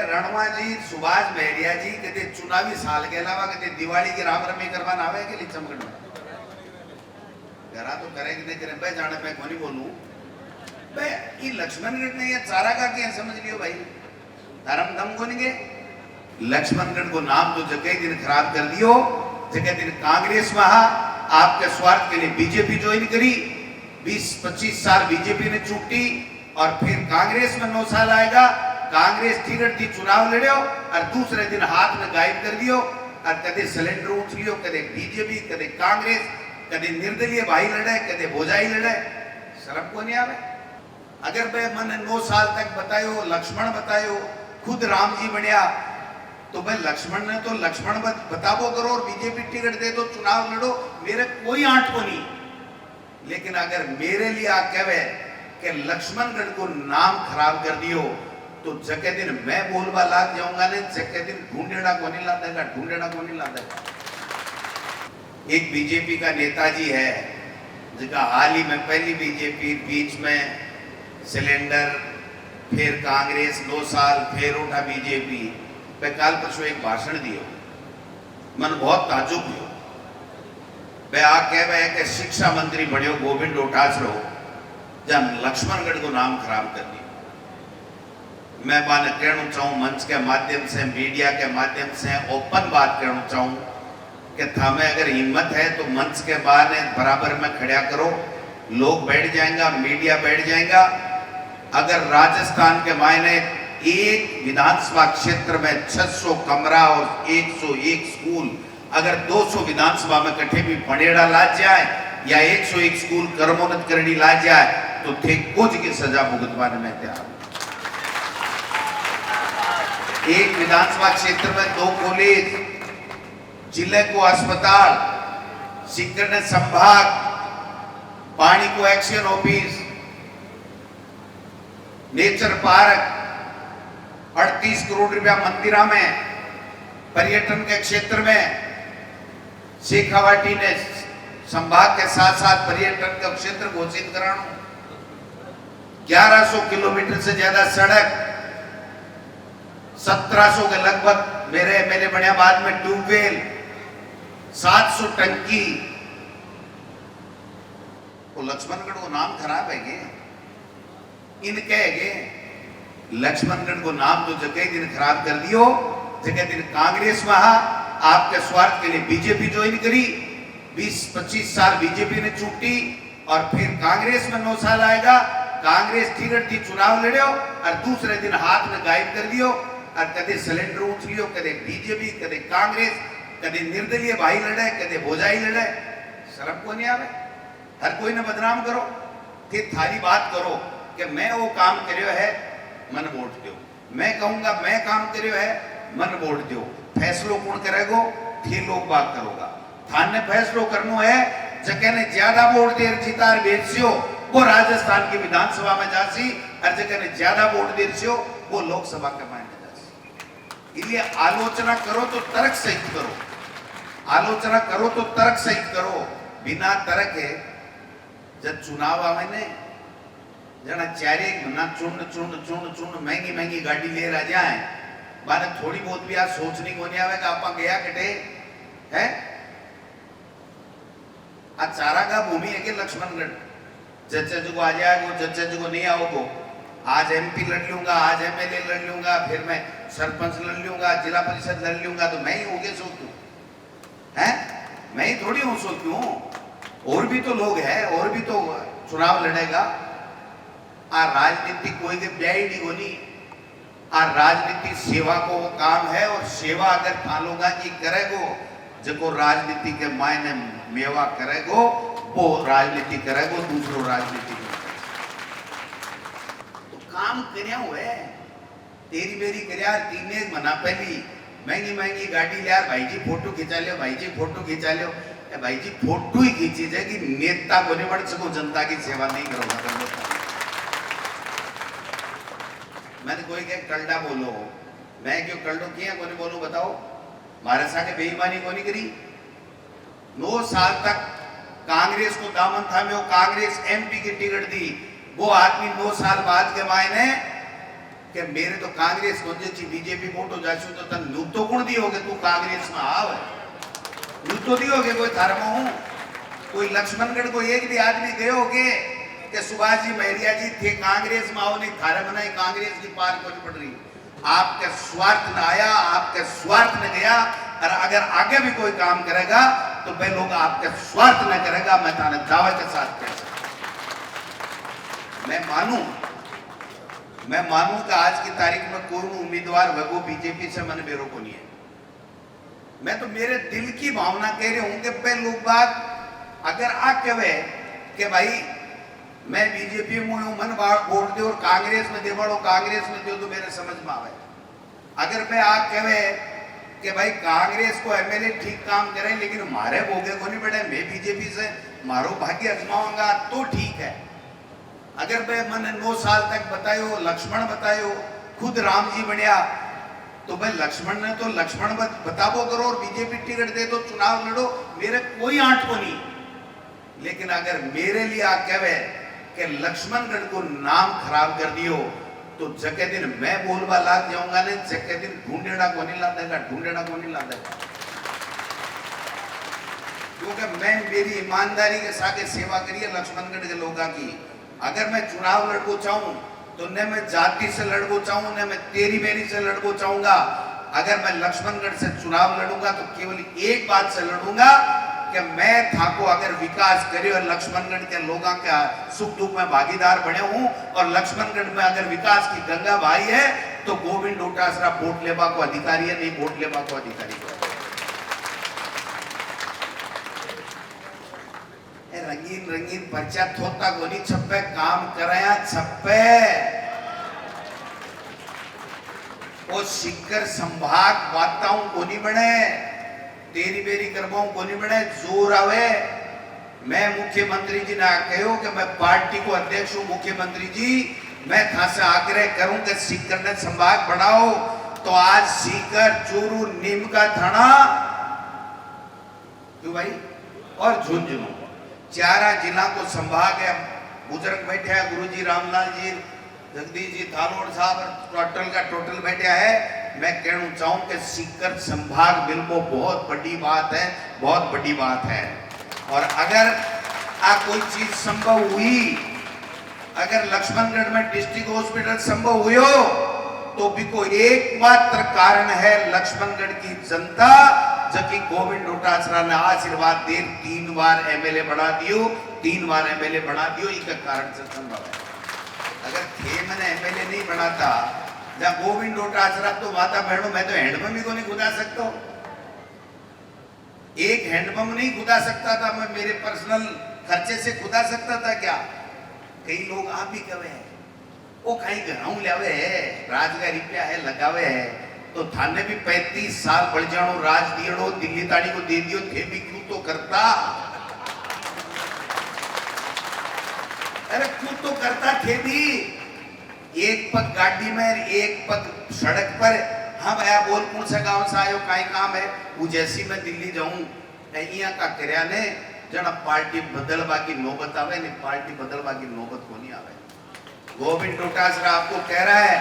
रणवा जी सुभाष बहरिया जी कहते चुनावी साल के अलावा कहते दिवाली की राम रमी करवा आवे के लिचमगढ़ में जरा तो करे कि नहीं करे भाई जाने पे कोनी बोलूं भाई ये लक्ष्मणगढ़ ने ये चारा का क्या समझ लियो भाई धर्म दम को नहीं के लक्ष्मणगढ़ को नाम तो जगह दिन खराब कर दियो जगह दिन कांग्रेस में आपके स्वार्थ के लिए बीजेपी ज्वाइन करी 20-25 साल बीजेपी ने चूटी और फिर कांग्रेस में 9 साल आएगा कांग्रेस टिकट दी चुनाव लड़ो और दूसरे दिन हाथ में गायब कर दियो और कदे सिलेंडर उठ लियो कदे बीजेपी कदे कांग्रेस कदे निर्दलीय भाई लड़े कदे भोजाई लड़े शर्म को नहीं आवे अगर भाई मैंने 9 साल तक बतायो लक्ष्मण बतायो खुद राम जी बनया तो भाई लक्ष्मण ने तो लक्ष्मण बताबो करो और बीजेपी टिकट दे दो चुनाव लड़ो मेरे कोई आंट को नहीं लेकिन अगर मेरे लिए आ कहे कि लक्ष्मणगढ़ को नाम खराब कर दियो तो जगह दिन मैं बोलवा लाग जाऊंगा ने जगह दिन ढूंढेड़ा को नहीं ला देगा ढूंढेड़ा को नहीं ला देगा एक बीजेपी का नेताजी है जिसका हाल ही में पहली बीजेपी बीच में सिलेंडर फिर कांग्रेस 2 साल फिर उठा बीजेपी पे काल परसों एक भाषण दियो मन बहुत ताजुब हुआ वे आ कह कि शिक्षा मंत्री बनियो गोविंद डोटासरो जब लक्ष्मणगढ़ को नाम खराब कर दिया मैं बाने कहना चाहूँ मंच के माध्यम से मीडिया के माध्यम से ओपन बात कहना चाहूँ कि थामे अगर हिम्मत है तो मंच के बाहर बराबर में खड़ा करो लोग बैठ जाएंगा मीडिया बैठ जाएगा अगर राजस्थान के मायने एक विधानसभा क्षेत्र में 600 कमरा और 101 स्कूल अगर 200 विधानसभा में कट्ठे भी फंडेड़ा ला जाए या 101 स्कूल कर्मोन्नत करनी ला जाए तो थे कुछ की सजा भुगतवाने में तैयार एक विधानसभा क्षेत्र में 2 कॉलेज जिले को अस्पताल सीकर संभाग पानी को action office nature park 38 crore रुपया मंदिरा में पर्यटन के क्षेत्र में शेखावाटी ने संभाग के साथ साथ पर्यटन का क्षेत्र घोषित कराना 1100 किलोमीटर से ज्यादा सड़क 1700 के लगभग मेरे एमएलए बढ़िया बाद में ट्यूबवेल 700 टंकी वो लक्ष्मणगढ़ को नाम खराब है ये इनके लक्ष्मणगढ़ को नाम तो जगह दिन खराब कर दियो जगह दिन कांग्रेस में आपके स्वार्थ के लिए बीजेपी ज्वाइन करी 20-25 साल बीजेपी ने चूटी और फिर कांग्रेस में 9 साल आएगा कांग्रेस टिकट दी चुनाव लड़ो और दूसरे दिन हाथ में गायब कर दियो और कदे सिलेंडर उठ लियो कदे बीजेपी कदे कांग्रेस कदे निर्दलीय भाई लड़े कदे भोजाई लड़े शर्म को नहीं आवे हर कोई ने बदनाम करो फिर थारी बात करो कि मैं वो काम करियो है मन वोट दो मैं कहूंगा मैं काम करियो है मन वोट दो फैसलो कौन करेगो थे लोग बात करोगा थाने फैसलो करनो है जगह ने ज्यादा वोट देर जीतार बेचियो वो राजस्थान की विधानसभा में जासी और जगह ने ज्यादा वोट देर छियो वो लोकसभा के मायने जासी इसलिए आलोचना करो तो तर्क सहित करो आलोचना करो तो तर्क सहित करो बिना तर्क है जब चुनाव आवे ने जना चारे मना चुन चुन चुन चुन महंगी महंगी गाड़ी ले रहा जाए बाने थोड़ी बहुत भी आज सोचनी को नहीं आवे कि आपा गया कटे है आज चारा का भूमि है कि लक्ष्मणगढ़ जच्चे जी को आ जाएगा जच्चे जी को नहीं आओगे आज एमपी लड़ लूंगा आज एमएलए लड़ लूंगा फिर मैं सरपंच लड़ लूंगा जिला परिषद लड़ लूंगा तो मैं ही हो गया सोचू है मैं ही थोड़ी हूँ सोचू और भी तो लोग हैं और भी तो चुनाव लड़ेगा आ राजनीति कोई के ब्याही नहीं होनी आ राजनीति सेवा को वो काम है और सेवा अगर थालोगा की करेगो जो राजनीति के मायने मेवा करेगो वो राजनीति करेगो दूसरो राजनीति तो काम करया हुए तेरी मेरी करया तीने मना पहली महंगी महंगी गाड़ी लिया भाई जी फोटो खिंचा लियो भाई जी फोटो खिंचा लियो भाई जी फोटो ही खींची जाए कि नेता को नहीं बढ़ सको जनता की सेवा नहीं करोगा मैंने कोई कहे कलडा बोलो मैं क्यों कलडो किया कोनी बोलूं बताओ मारे साथे बेईमानी कोनी करी 9 साल तक कांग्रेस को दामन था में वो कांग्रेस एमपी की टिकट दी वो आदमी 9 साल बाद के मायने कि मेरे तो कांग्रेस को बीजेपी वोट हो जासु तो तन न्यू तो गुण दियोगे, तू कांग्रेस में आव न्यू तो दियोगे। कोई धर्म हूं कोई लक्ष्मणगढ़ को एक भी आदमी गयो कि सुभाष जी महरिया जी थे कांग्रेस में आओ, नहीं धर्म नहीं कांग्रेस की पार को नहीं पड़ रही। आपके स्वार्थ न आया, आपके स्वार्थ न गया। और अगर आगे भी कोई काम करेगा तो वे लोग आपके स्वार्थ न करेगा। मैं थाने दावा के साथ कह सकता, मैं मानूं कि आज की तारीख में कोई उम्मीदवार वगो बीजेपी से मन बेरो को नहीं है। मैं तो मेरे दिल की भावना कह रही हूं कि पे लोग बात अगर आ कहे कि भाई मैं बीजेपी में हूं, मन वोट दे और कांग्रेस में दे बड़ो, कांग्रेस में दे तो मेरे समझ में आवे। अगर मैं आ कहे कि भाई कांग्रेस को एमएलए ठीक काम करे लेकिन मारे भोगे को नहीं बढ़े, मैं बीजेपी से मारो भाग्य अजमाऊंगा तो ठीक है। अगर मैं मैंने 9 साल तक बतायो, लक्ष्मण बतायो, खुद राम जी बनया तो भाई लक्ष्मण ने तो लक्ष्मण बताबो करो और बीजेपी टिकट दे तो चुनाव लड़ो, मेरे कोई आंट को नहीं। लेकिन अगर मेरे लिए आ कहे कि लक्ष्मणगढ़ को नाम खराब कर दियो तो जके दिन मैं बोलबा लाग जाऊंगा ने, जके दिन ढूंढेड़ा को नहीं ला देगा, ढूंढेड़ा को नहीं ला देगा। क्योंकि मैं मेरी ईमानदारी के साथ सेवा करिए लक्ष्मणगढ़ के लोगों की। अगर मैं चुनाव लड़को चाहूं तो न मैं जाति से लड़को चाहूं, न मैं तेरी मेरी से लड़को चाहूंगा। अगर मैं लक्ष्मणगढ़ से चुनाव लड़ूंगा तो केवल एक बात से लड़ूंगा कि मैं थाको अगर विकास करे और लक्ष्मणगढ़ के लोगों के सुख दुख में भागीदार बने हूं और लक्ष्मणगढ़ में अगर विकास की गंगा बहाई है तो गोविंद डोटासरा वोट लेबा को अधिकारी है, नहीं वोट लेबा को अधिकारी है। रंगीन रंगीन पर्चा थोता गोनी छप्पे काम कराया छप्पे ओ सिक्कर संभाग बाताऊं कोनी बने, तेरी बेरी करवाऊं कोनी बने, जोर आवे। मैं मुख्यमंत्री जी ने कहो कि मैं पार्टी को अध्यक्ष हूं, मुख्यमंत्री जी मैं था से आग्रह करूं कि सीकर ने संभाग बढ़ाओ। तो आज सीकर, चूरू, नीम का थाना क्यों भाई और झुंझुनू 4 जिला को संभाग है। बुजुर्ग बैठे हैं गुरुजी रामलाल जी, जगदीश जी थानोड़ साहब, टोटल का टोटल बैठा है। मैं कहना चाहूं कि सीकर संभाग बिल्कुल बहुत बड़ी बात है, बहुत बड़ी बात है। और अगर कोई चीज संभव हुई, अगर लक्ष्मणगढ़ में डिस्ट्रिक्ट हॉस्पिटल संभव हुई तो भी कोई एकमात्र कारण है लक्ष्मणगढ़ की जनता, जबकि गोविंद डोटासरा ने आशीर्वाद दे 3 बार एमएलए बना दियो, 3 बार एमएलए बना दियो, इसका कारण से संभव है। अगर थे मैंने एमएलए नहीं बनाता जहां गोविंद डोटासरा तो माता बहनों मैं तो हैंडपंप ही को नहीं खुदा सकता, एक हैंडपंप नहीं खुदा सकता था मैं, मेरे पर्सनल खर्चे से खुदा सकता था क्या? कई लोग आप भी कहे हैं वो कहीं घरों लावे है, राजगारी रुपया है लगावे है तो थाने भी 35 साल बढ़ जानो, राज दियो दिल्ली ताड़ी को दे दियो थे भी क्यों तो करता। अरे क्यों तो करता थे भी, एक पग गाड़ी में एक पग सड़क पर। हाँ भैया बोल कौन सा गांव से आयो, कहीं काम है? वो जैसी मैं दिल्ली जाऊं यहाँ का कर्या ने जना पार्टी बदलवा की नौबत आवे, नहीं पार्टी बदलवा की नौबत को नहीं आवे। गोविंद डोटासरा आपको कह रहा है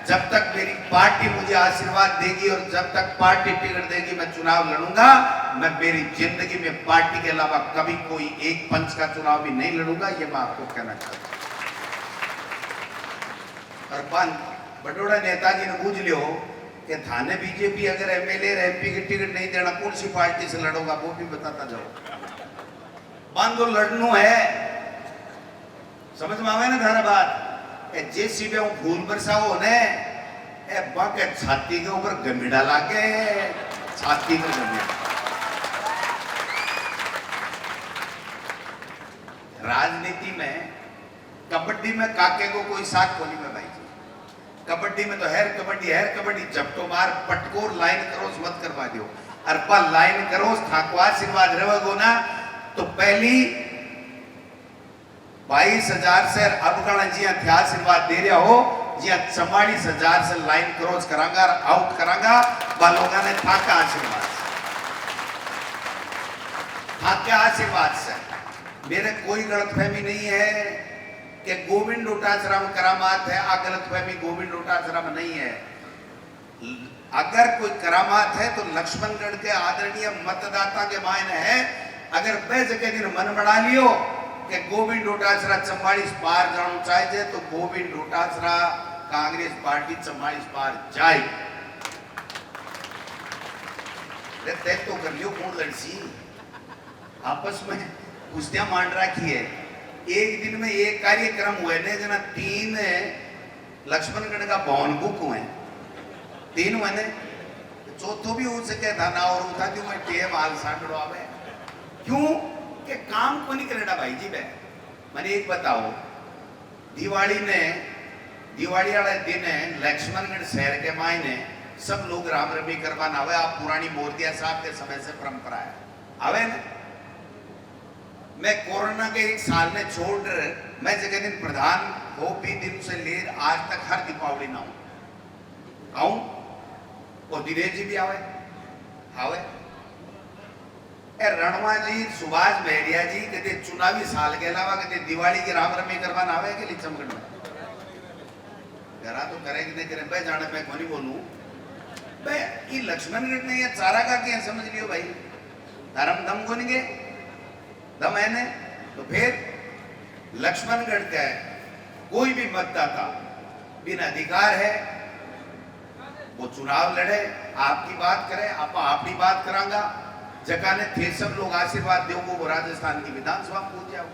जब तक मेरी पार्टी मुझे आशीर्वाद देगी और जब तक पार्टी टिकट देगी मैं चुनाव लड़ूंगा। मैं मेरी जिंदगी में पार्टी के अलावा कभी कोई एक पंच का चुनाव भी नहीं लड़ूंगा, ये मैं आपको कहना चाहता हूं। और बटोड़ा नेताजी ने पूछ लियो कि थाने बीजेपी अगर एमएलए और एमपी की टिकट नहीं देना कौन सी पार्टी से लड़ोगा, वो भी बताता जाओ। बांधो लड़नू है, समझ में आवे ना धारा बात। जेसी पे फूल बरसाओ ने बाके छाती के ऊपर गमीड़ा लागे, छाती में गमीड़ा। राजनीति में कबड्डी में काके को कोई साथ कोनी में भाई जी। कबड्डी में तो हैर कबड्डी जपटो मार पटकोर लाइन करोस मत करवा दियो, अरपा लाइन करोस थाको आशीर्वाद रहेगो ना। तो पहली 22,000 से अब का जी आशीर्वाद दे रहा हो जी 44,000 से लाइन क्रॉस करांगा, आउट करांगा बालोगा ने थाका आशीर्वाद से। मेरे कोई गलतफहमी नहीं है कि गोविंद डोटासरा में करामात है, आ गलतफहमी गोविंद डोटासरा में नहीं है। अगर कोई करामात है तो लक्ष्मणगढ़ के आदरणीय मतदाता के मायने है। अगर बेज के दिन मन बना लियो कि गोविंद डोटासरा 44 पार जाना चाहिए तो गोविंद डोटासरा कांग्रेस पार्टी 44 पार जाए। तय तो कर लियो कौन लड़सी, आपस में कुश्तियां मान रखी है। एक दिन में एक कार्यक्रम हुए ने जना 3 लक्ष्मणगढ़ का भवन बुक हुए, 3 महीने चौथो भी हो सके था ना और उठा क्यों मैं टेम हाल सांडो आवे क्यों के काम को नहीं करेगा भाई जी। मैंने एक बताओ, दिवाली वाले दिन लक्ष्मणगढ़ शहर के मायने सब लोग रामरमी करवाना आवे। आप पुरानी मोरदिया साहब के समय से परंपरा है आवे ना। मैं कोरोना के 1 साल में छोड़ मैं जगह दिन प्रधान हो भी दिन से ले आज तक हर दीपावली ना आऊं और दिनेश जी भी आवे आवे। रणवा जी सुभाष मेहरिया जी कहते चुनावी साल के अलावा कहते दिवाली की रामरमी करवाना आवे के लिए चमकड़ में जरा तो करे कि नहीं करे भाई जाने मैं कौन ही बोलूं भाई। ये लक्ष्मणगढ़ ने ये चारा का क्या समझ लियो भाई, धर्म दम को नहीं गए दम है ने। तो फिर लक्ष्मणगढ़ का कोई भी मतदाता बिना अधिकार है वो चुनाव लड़े, आपकी बात करे, आप अपनी बात करांगा। जगह ने थे सब लोग आशीर्वाद दो वो राजस्थान की विधानसभा में पहुंच जाओ।